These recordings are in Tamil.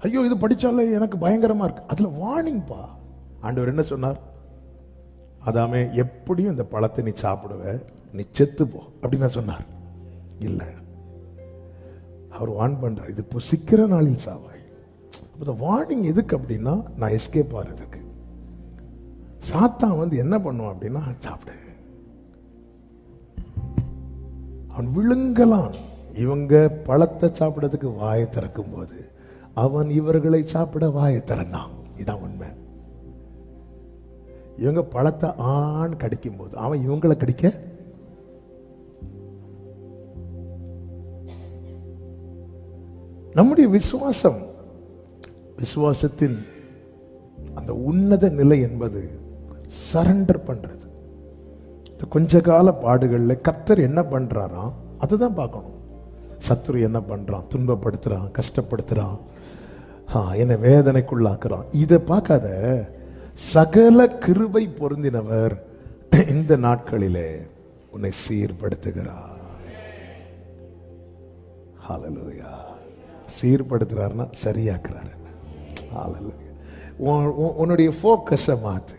ஐயோ இது படிச்சாலே எனக்கு பயங்கரமா இருக்கு. அதுல வார்னிங்ப்பா. ஆண்டவர் என்ன சொன்னார்? அதாமே எப்படியும் இந்த பழத்தை நீ சாப்பிடுவ, நீ செத்து போ அப்படின்னு சொன்னார். இல்ல, அவர் வார்ன் பண்றார், இது புசிக்கிற நாளில் சாவாய். இந்த வார்னிங் எதுக்கு அப்படின்னா நான் எஸ்கேப் ஆகிறதுக்கு. சாத்தான் வந்து என்ன பண்ணுவான் அப்படின்னா சாப்பிடு, அவன் விழுங்கலாம். இவங்க பழத்தை சாப்பிடறதுக்கு வாயை திறக்கும் போது அவன் இவர்களை சாப்பிட வாயை திறந்தான். இதான் உண்மை. இவங்க பழத்தை ஆண் கடிக்கும் போது அவன் இவங்களை கடிக்க நம்முடைய விசுவாசத்தின் அந்த உன்னத நிலை என்பது சரண்டர் பண்றது. கொஞ்ச கால பாடுகள்ல கர்த்தர் என்ன பண்றாராம் அதுதான் பார்க்கணும். சத்துரு என்ன பண்றான்? துன்பப்படுத்துறான், கஷ்டப்படுத்துறான், என்ன வேதனைக்குள்ளாக்குறான். இதை பார்க்காத, சகல கிருபை பொருந்தினவர் இந்த நாட்களிலே உன்னை சீர்படுத்துகிறார். ஹல்லேலூயா. சீர்படுத்துறாருன்னா சரியாக்குறாரு. ஹல்லேலூயா. உன்னுடைய போக்கஸை மாத்து.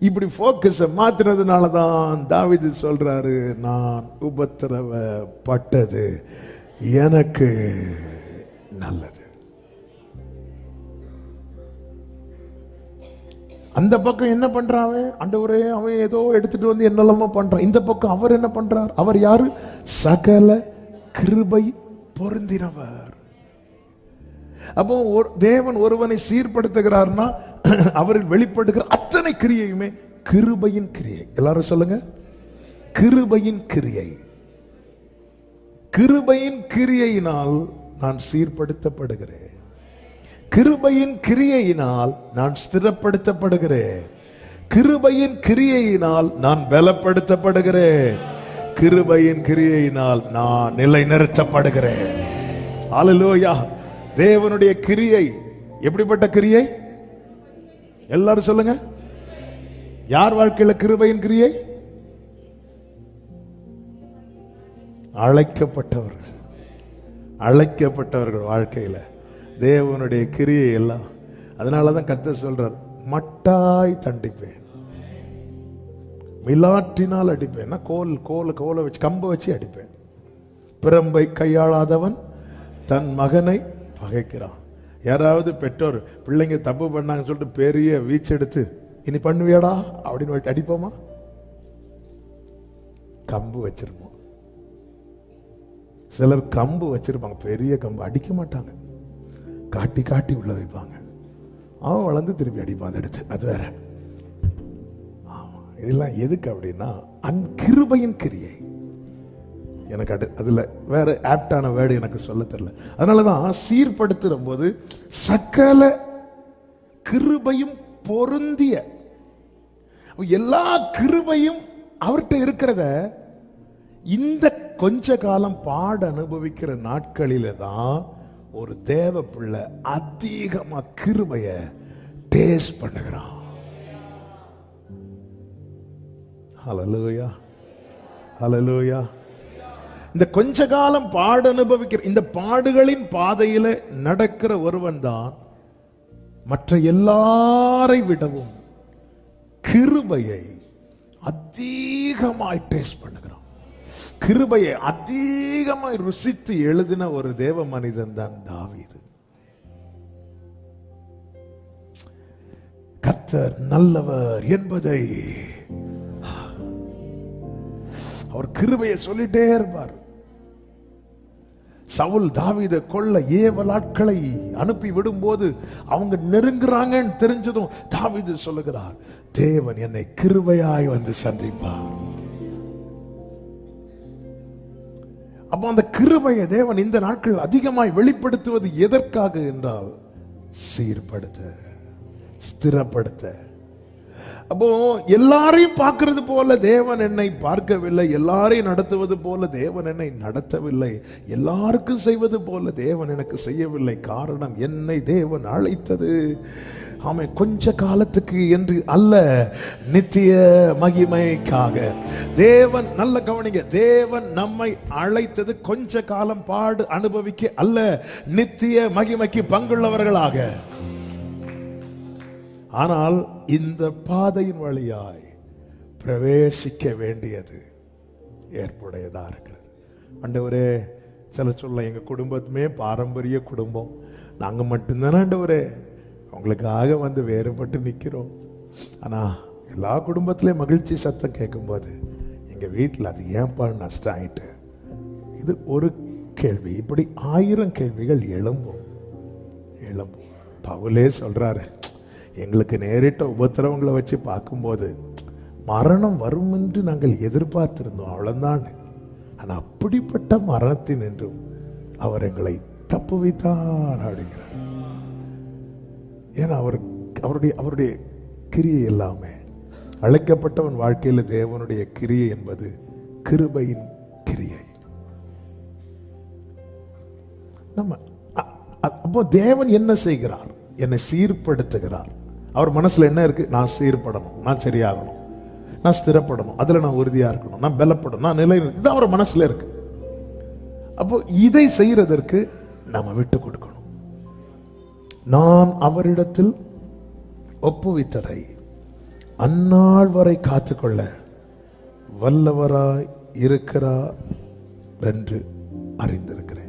இப்படி போக்கஸை மாத்துறதுனால தான் தாவீது சொல்றாரு, நான் உபத்திரவப்பட்டது எனக்கு நல்லது. அந்த பக்கம் என்ன பண்றான்? ஆண்டவரே, அவன் ஏதோ எடுத்துட்டு வந்து என்னெல்லாமோ பண்றான். இந்த பக்கம் அவர் என்ன பண்றார்? அவர் யாரு? சகல கிருபை பொருந்தினவர். அப்போ தேவன் ஒருவனை சீர்படுத்துகிறார்னா அவரில் வெளிப்படுகிற அத்தனை கிரியையுமே கிருபையின் கிரியை. எல்லாரும் சொல்லுங்க, கிருபையின் கிரியை. கிருபையின் கிரியையினால் நான் சீர்படுத்தப்படுகிறேன். கிருபையின் கிரியையினால் நான் ஸ்திரப்படுத்தப்படுகிறேன். கிருபையின் கிரியையினால் நான் பலப்படுத்தப்படுகிறேன். கிருபையின் கிரியையினால் நான் நிலைநிறுத்தப்படுகிறேன். அல்லேலூயா. தேவனுடைய கிரியை எப்படிப்பட்ட கிரியை? எல்லாரும் சொல்லுங்க. யார் வாழ்க்கையில கிருபையின் கிரியை? அழைக்கப்பட்டவர்கள். அழைக்கப்பட்டவர்கள் வாழ்க்கையில தேவனுடைய கிரியை எல்லாம். அதனாலதான் கர்த்தர் சொல்றார், மட்டாய் தண்டிப்பேன், மிலாற்றினால் அடிப்பேன். கோலை வச்சு கம்பை வச்சு அடிப்பேன். பிரம்பை கையாளாதவன் தன் மகனை பகைக்கிறான். யாராவது பெற்றோர் பிள்ளைங்க தப்பு பண்ணாங்கன்னு சொல்லிட்டு பெரிய வீச்செடுத்து இனி பண்ணுவியாடா அப்படின்னு அடிப்போமா? கம்பு வச்சிருப்போம். சிலர் கம்பு வச்சிருப்பாங்க, பெரிய கம்பு, அடிக்க மாட்டாங்க, காட்டி காட்டி உள்ள வைப்பாங்க. அவன் வளர்ந்து திருப்பி அடிப்பான் எடுத்து. அது வேற. ஆமா, இதெல்லாம் எதுக்கு அப்படின்னா கிருபையின் கிரியை. எனக்கு அதுல வேற ஆப்டான வேர்டு எனக்கு சொல்ல தெரியல. அதனாலதான் சீர்படுத்துற போது சகல கிருபையும் பொருந்திய, எல்லா கிருபையும் அவர்கிட்ட இருக்கிறத இந்த கொஞ்ச காலம் பாட அனுபவிக்கிற நாட்களில தான் ஒரு தேவ பிள்ளை அதிகமா கிருபைய டேஸ்ட் பண்ணுகிறான். ஹல்லேலூயா, ஹல்லேலூயா. இந்த கொஞ்ச காலம் பாட அனுபவிக்கிற, இந்த பாடுகளின் பாதையில நடக்கிற ஒருவன் தான் மற்ற எல்லாரை விடவும் கிருபையை அதிகமாய் டேஸ்ட் பண்ணுகிறான். கிருபையை அதிகமாய் ருசித்து எழுதின ஒரு தேவ மனிதன் தான் தாவீது. கர்த்தர் நல்லவர் என்பதை அவர் கிருபையை சொல்லிட்டே இருப்பார். சவுல் தாவீதை கொல்ல ஏவலாட்களை அனுப்பி விடும்போது அவங்க நெருங்குறாங்கன்னு தெரிஞ்சதும் தாவீது சொல்லுகிறார், தேவன் என்னை கிருபையாய் வந்து சந்திப்பார். அப்ப அந்த கிருபையை தேவன் இந்த நாட்கள் அதிகமாய் வெளிப்படுத்துவது எதற்காக என்றால் சீர்படுத்த, ஸ்திரப்படுத்த. அப்போ எல்லாரையும் பார்க்கிறது போல தேவன் என்னை பார்க்கவில்லை, எல்லாரையும் நடத்துவது போல தேவன் என்னை நடத்தவில்லை, எல்லாருக்கும் செய்வது போல தேவன் எனக்கு செய்யவில்லை. காரணம், என்னை தேவன் அழைத்தது அவன் கொஞ்ச காலத்துக்கு என்று அல்ல, நித்திய மகிமைக்காக. தேவன், நல்ல கவனிங்க, தேவன் நம்மை அழைத்தது கொஞ்ச காலம் பாடு அனுபவிக்க அல்ல, நித்திய மகிமைக்கு பங்குள்ளவர்களாக. ஆனால் இந்த பாதையின் வழியாய் பிரவேசிக்க வேண்டியது ஏற்புடையதா இருக்கிறது. ஆண்டவரே, சில சொல்ல எங்க குடும்பத்துமே பாரம்பரிய குடும்பம், நாங்க மட்டும்தானே ஆண்டவரே உங்களுக்காக வந்து வேறுபட்டு நிற்கிறோம். ஆனா எல்லா குடும்பத்திலையும் மகிழ்ச்சி சத்தம் கேட்கும்போது எங்க வீட்டில் அது ஏன்பா நஷ்டம் ஆயிட்டு, இது ஒரு கேள்வி. இப்படி 1000 கேள்விகள் எழும்பும். பவுலே சொல்றாரு, எங்களுக்கு நேரிட்ட உபத்திரவங்களை வச்சு பார்க்கும்போது மரணம் வரும் என்று நாங்கள் எதிர்பார்த்திருந்தோம், அவ்வளவுதான். ஆனால் அப்படிப்பட்ட மரணத்தின் என்றும் அவர் எங்களை தப்புவித்தார் அப்படிங்கிறார். ஏன்னா அவருடைய கிரியை எல்லாமே, அழைக்கப்பட்டவன் வாழ்க்கையில் தேவனுடைய கிரியை என்பது கிருபையின் கிரியை. நம்ம அப்போ தேவன் என்ன செய்கிறார்? என்னை சீர்படுத்துகிறார். அவர் மனசுல என்ன இருக்கு? நான் சீர்படணும், நான் சரியாகணும், நான் ஸ்திரப்படணும், அதுல நான் உறுதியா இருக்கணும், நான் பலப்படணும், நான் நிலை, இது அவர் மனசுல இருக்கு. அப்போ இதை செய்யறதற்கு நம்ம விட்டு கொடுக்கணும். நான் அவரிடத்தில் ஒப்புவித்ததை அந்நாள் வரை காத்துக்கொள்ள வல்லவராய் இருக்கிறார் என்று அறிந்திருக்கிறேன்.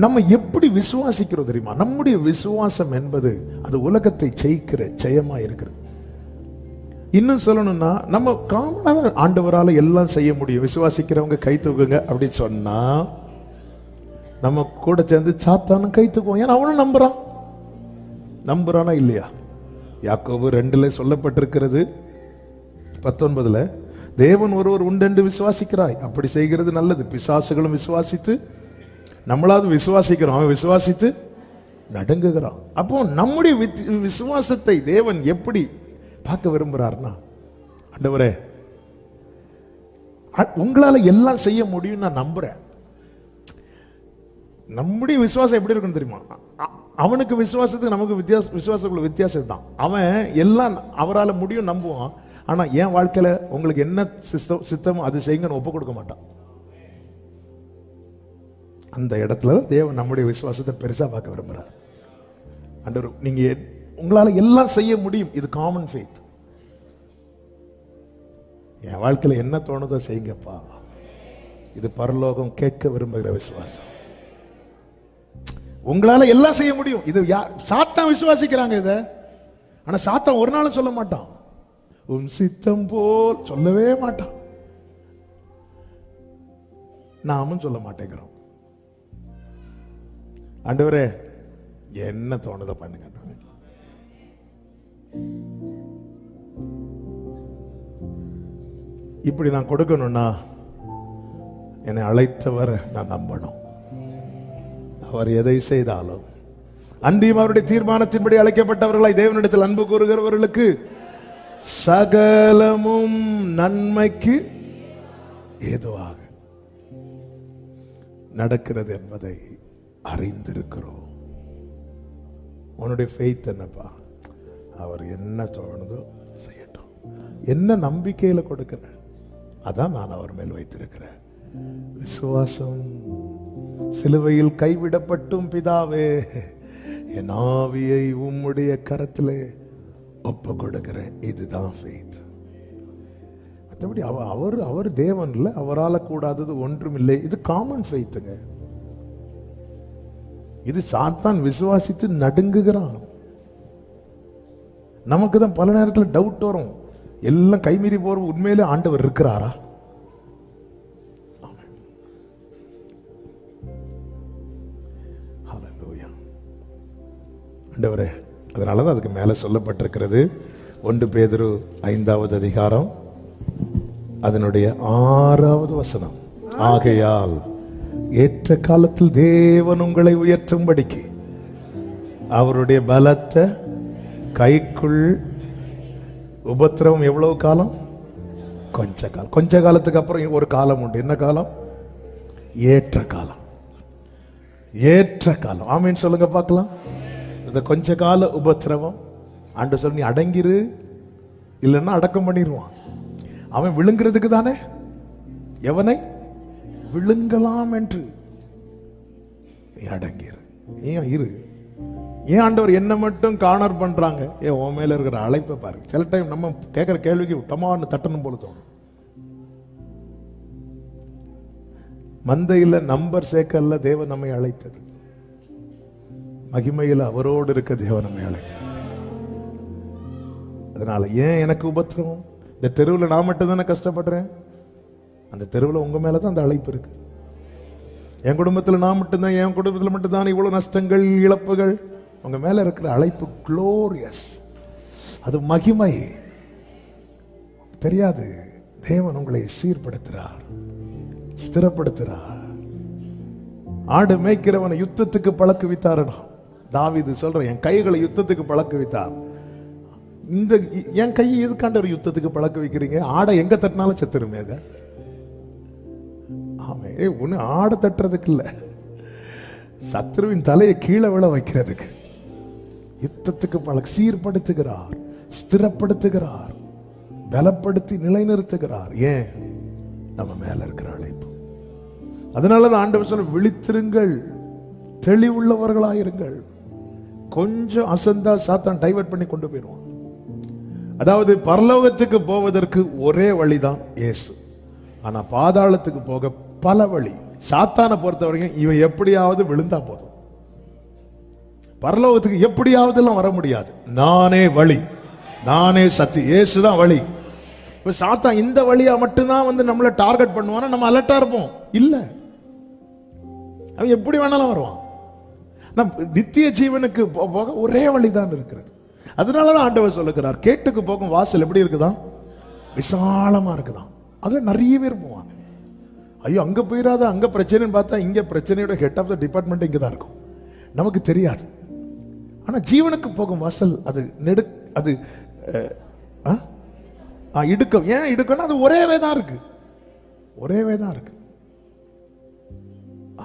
நம்ம எப்படி விசுவாசிக்கிறோம் தெரியுமா? நம்முடைய விசுவாசம் என்பது அது உலகத்தை ஜெயிக்கிற ஜெயமா இருக்கிறது. இன்னும் சொல்லணும்னா, நம்ம காமனாக ஆண்டவரால் எல்லாம் செய்ய முடியும், விசுவாசிக்கிறவங்க கை தூக்குங்க அப்படின்னு சொன்னா நம்ம கூட சேர்ந்து சாத்தானும் கை தூக்குவோம். ஏன்னா அவனும் நம்புறானா இல்லையா? யாக்கோபு 2 சொல்லப்பட்டிருக்கிறது 19, தேவன் ஒருவர் உண்டென்று விசுவாசிக்கிறாய், அப்படி செய்கிறது நல்லது. பிசாசுகளும் விசுவாசித்து, நம்மளாவது விசுவாசிக்கிறோம், அவன் விசுவாசித்து நடுங்குகிறான். அப்போ நம்முடைய விசுவாசத்தை தேவன் எப்படி பார்க்க விரும்புறாருன்னா, ஆண்டவரே உங்களால எல்லாம் செய்ய முடியும் நான் நம்புறேன். நம்முடைய விசுவாசம் எப்படி இருக்குன்னு தெரியுமா? அவனுக்கு விசுவாசத்துக்கு நமக்கு விசுவாசத்துக்குள்ள வித்தியாசம் தான். அவன் எல்லாம் அவரால் முடியும் நம்புவான். ஆனா என் வாழ்க்கையில உங்களுக்கு என்ன சித்தமோ அது செய்யுங்கன்னு ஒப்பு கொடுக்க மாட்டான். அந்த இடத்துல தேவன் நம்முடைய விசுவாசத்தை பெருசா பார்க்க விரும்புறார். ஆண்டவர், நீங்க உங்களால எல்லாம் செய்ய முடியும், இது காமன் ஃபெய்த். என் வாழ்க்கையில என்ன தோணுதோ செய்யுங்கப்பா, இது பரலோகம் கேட்க விரும்புகிற விசுவாசம். உங்களால எல்லாம் செய்ய முடியும், இது சாத்தான் விசுவாசிக்கிறாங்க இத. ஆனா சாத்தான் ஒரு நாளும் சொல்ல மாட்டான், உன் சித்தம் போல் சொல்லவே மாட்டான். நாமும் சொல்ல மாட்டேங்கிறோம். ஆண்டவரே என்ன தோணுதோ பண்ணுங்க. இப்படி நான் கொடுக்கணும்னா என்னை அழைத்தவர் நான் நம்பணும். அவர் எதை செய்தாலும் அன்றியும் அவருடைய தீர்மானத்தின்படி அழைக்கப்பட்டவர்களாய் தேவனிடத்தில் அன்பு கூறுகிறவர்களுக்கு சகலமும் நன்மைக்கு ஏதுவாக நடக்கிறது என்பதை அறிந்திருக்கிறோம். உன்னுடைய ஃபெய்த் என்னப்பா? அவர் என்ன தோணுதோ செய்யட்டும். என்ன நம்பிக்கையில கொடுக்கிறேன், அதான் நான் அவர் மேல் வைத்திருக்கிறேன் விசுவாசம். சிலுவையில் கைவிடப்பட்டும் பிதாவே, என் ஆவியை உம்முடைய கரத்திலே ஒப்பு கொடுக்கிறேன். இதுதான் ஃபெய்த். மற்றபடி அவர் தேவன் இல்லை, அவரால் கூடாதது ஒன்றும் இல்லை. இது காமன் ஃபெய்த்துங்க. இது சாத்தான் விசுவாசித்து நடுங்குகிறான். நமக்கு தான் பல நேரத்தில் டவுட் வரும், எல்லாம் கைமீறி போற, உண்மையிலே ஆண்டவர் இருக்கிறாரா? ஆண்டவரே, அதனாலதான் அதுக்கு மேல சொல்லப்பட்டிருக்கிறது 1 பேதுரு 5வது அதிகாரம் அதனுடைய 6வது வசனம். ஆகையால் ஏற்ற காலத்தில் தேவன் உங்களை உயர்த்தும்படிக்கு அவருடைய பலத்த கைக்குள் உபத்திரவம் எவ்வளவு காலம்? கொஞ்ச காலம். கொஞ்ச காலத்துக்கு அப்புறம் ஒரு காலம் உண்டு. என்ன காலம்? ஏற்ற காலம். ஏற்ற காலம். ஆமீன் சொல்லுங்க பார்க்கலாம். இந்த கொஞ்ச கால உபத்திரவம் ஆண்டு சொல்லி நீ அடங்கிரு, இல்லைன்னா அடக்கம் பண்ணிடுவான். அவன் விழுங்குறதுக்கு தானே, எவனை விழுங்கலாம் என்று. நீ அடங்கிரு, ஏன் இரு. ஏன் ஆண்டவர் என்ன மட்டும் கார்னர் பண்றாங்க? ஏன் உன் மேல இருக்கிற அழைப்பை பாருங்க. சில டைம் நம்ம கேட்கிற கேள்விக்கு டமான்னு தட்டணும் போல தோணும். மந்தையில் நம்பர் சேர்க்கல்ல தேவன் நம்மை அழைத்தது, மகிமையில் அவரோடு இருக்க தேவன் நம்மை அழைத்தது. அதனால ஏன் எனக்கு உபத்திரவம்? இந்த தெருவில் நான் மட்டும் தானே கஷ்டப்படுறேன். அந்த தெருவில் உங்க மேலதான் அந்த அழைப்பு இருக்கு. என் குடும்பத்தில் நான் மட்டும்தான், என் குடும்பத்தில் மட்டும்தான் இவ்வளவு நஷ்டங்கள், இழப்புகள். உங்க மேல இருக்கிற அழைப்பு குளோரியஸ், அது மகிமை. தெரியாது, தேவன் உங்களை சீர்படுத்துறார், ஸ்திரப்படுத்துறார். ஆடு மேய்க்கிறவனை யுத்தத்துக்கு பழக்குவித்தாரா? தாவீது சொல்ற, என் கைகளை யுத்தத்துக்கு பழக்க வைத்தார். இந்த என் கையை எதுக்காண்ட ஒரு யுத்தத்துக்கு பழக்க வைக்கிறீங்க? ஆடை எங்க தட்டினாலும் செத்துருமே. அதை ஆமே, ஒண்ணு ஆடை தட்டுறதுக்கு இல்ல, சத்ருவின் தலையை கீழே விழ வைக்கிறதுக்கு. யுத்தத்துக்கு பழக்க, சீர்படுத்துகிறார், ஸ்திரப்படுத்துகிறார், பலப்படுத்தி நிலைநிறுத்துகிறார். ஏன்? நம்ம மேல இருக்கிற அழைப்பு. அதனாலதான் ஆண்டவர் சொல்ல, விழித்திருங்கள், தெளிவுள்ளவர்களாயிருங்கள். கொஞ்சம் அசந்தா சாத்தான் டைவர்ட் பண்ணி கொண்டு போயிடுவான். அதாவது பரலோகத்துக்கு போவதற்கு ஒரே வழிதான் இயேசு. ஆனா பாதாளத்துக்கு போக பல வழி. சாத்தானை பொறுத்த வரைக்கும் இவன் எப்படியாவது விழுந்தா போதும். பரலோகத்துக்கு எப்படியாவது எல்லாம் வர முடியாது. நானே வழி, நானே சத்தி, இயேசுதான் வழி. இப்ப சாத்தான் இந்த வழியா மட்டும்தான் வந்து நம்மளை டார்கெட் பண்ணுவானா? நம்ம அலர்ட்டா இருப்போம். இல்ல, அவன் எப்படி வேணாலும் வருவான். நித்திய ஜீவனுக்கு போக ஒரே வழிதான் இருக்கிறது. அதனாலதான் ஆண்டவர் சொல்லுகிறார், கேட்டுக்கு போகும் வாசல் எப்படி இருக்குதான்? விசாலமா இருக்குதான். அதுல நிறைய பேர் போவாங்க. ஐயோ அங்க போயிடாத, அங்க பிரச்சனைன்னு பார்த்தா இங்க பிரச்சனையோட ஹெட் ஆஃப் த டிபார்ட்மெண்ட் இங்க தான் இருக்கும். நமக்கு தெரியாது. ஆனா ஜீவனுக்கு போகும் வாசல் அது அது இடுக்கம். ஏன் இடுக்கம்னா அது ஒரேவே தான் இருக்கு, ஒரேவே தான் இருக்கு.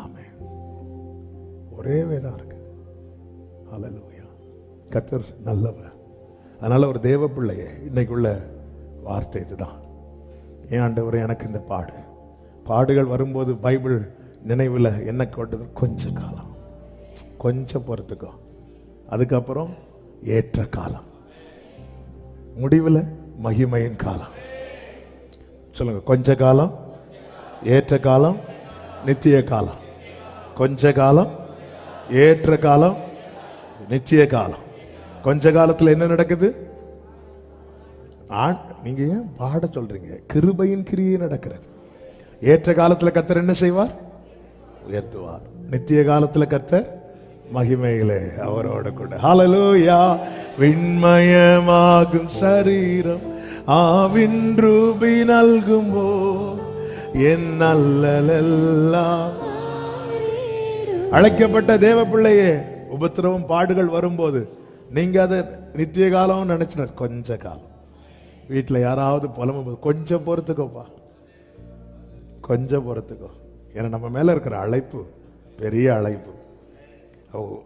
ஆமென், ஒரேவே தான் இருக்கு. ஹல்லேலூயா. கர்த்தர் நல்லவர். அதனால ஒரு தேவ பிள்ளையே, இன்னைக்குள்ள வார்த்தை இதுதான். ஏன் ஆண்டவரே எனக்கு இந்த பாடுகள் வரும்போது பைபிள் நினைவில் என்ன கொண்டது? கொஞ்ச காலம், கொஞ்சம் பொறுத்துக்கோ. அதுக்கப்புறம் ஏற்ற காலம், முடிவில் மகிமையின் காலம். சொல்லுங்க, கொஞ்ச காலம், ஏற்ற காலம், நித்திய காலம். கொஞ்ச காலம், ஏற்ற காலம், நித்திய காலம். கொஞ்ச காலத்தில் என்ன நடக்குது? நீங்க ஏன் பாட சொல்றீங்க? கிருபையின் கிரியை நடக்கிறது. ஏற்ற காலத்தில் கர்த்தர் என்ன செய்வார்? உயர்த்துவார். நித்திய காலத்தில் கர்த்தர் மகிமையிலே அவரோடு கூட. ஹல்லேலூயா. விண்மயமாகும் சரீரம் ஆவின் ரூபி நல்கும்போ என் நல்லலெல்லாம். அழைக்கப்பட்ட தேவ பிள்ளையே, உபத்திரவம் பாடுகள் வரும்போது நீங்க அதை நித்திய காலம் நினைச்சு கொஞ்ச காலம். வீட்டில் யாராவது புலம்பும்போது கொஞ்சம் பொறுத்துக்கோப்பா, கொஞ்சம் பொறுத்துக்கோ. ஏன்னா நம்ம மேல இருக்கிற அழைப்பு பெரிய அழைப்பு.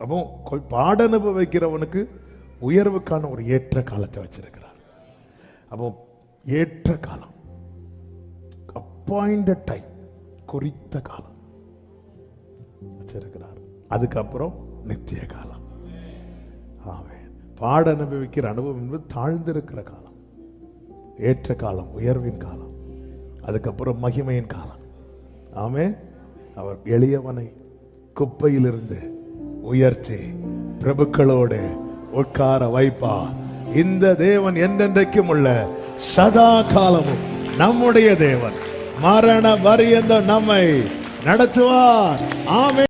அப்போ பாட அனுபவிக்கிறவனுக்கு உயர்வுக்கான ஒரு ஏற்ற காலத்தை வச்சிருக்கிறார். அப்போ ஏற்ற காலம், அப்பாயிண்டட் டைம், குறித்த காலம் வச்சிருக்கிறார். அதுக்கப்புறம் நித்திய காலம். ஆமென். பாட அனுபவிக்கிற அனுபவம் என்பது தாழ்ந்திருக்கிற காலம், ஏற்ற காலம், உயர்வின் காலம். அதுக்கப்புறம் மகிமையின் காலம். ஆமென். அவர் எளியவனை குப்பையிலிருந்து உயர்த்தி பிரபுக்களோடு உட்கார வைப்பார். இந்த தேவன் என்றென்றைக்கும் உள்ள சதா காலமும் நம்முடைய தேவன். மரண பரியந்தம் நம்மை நடத்துவார். ஆமென்.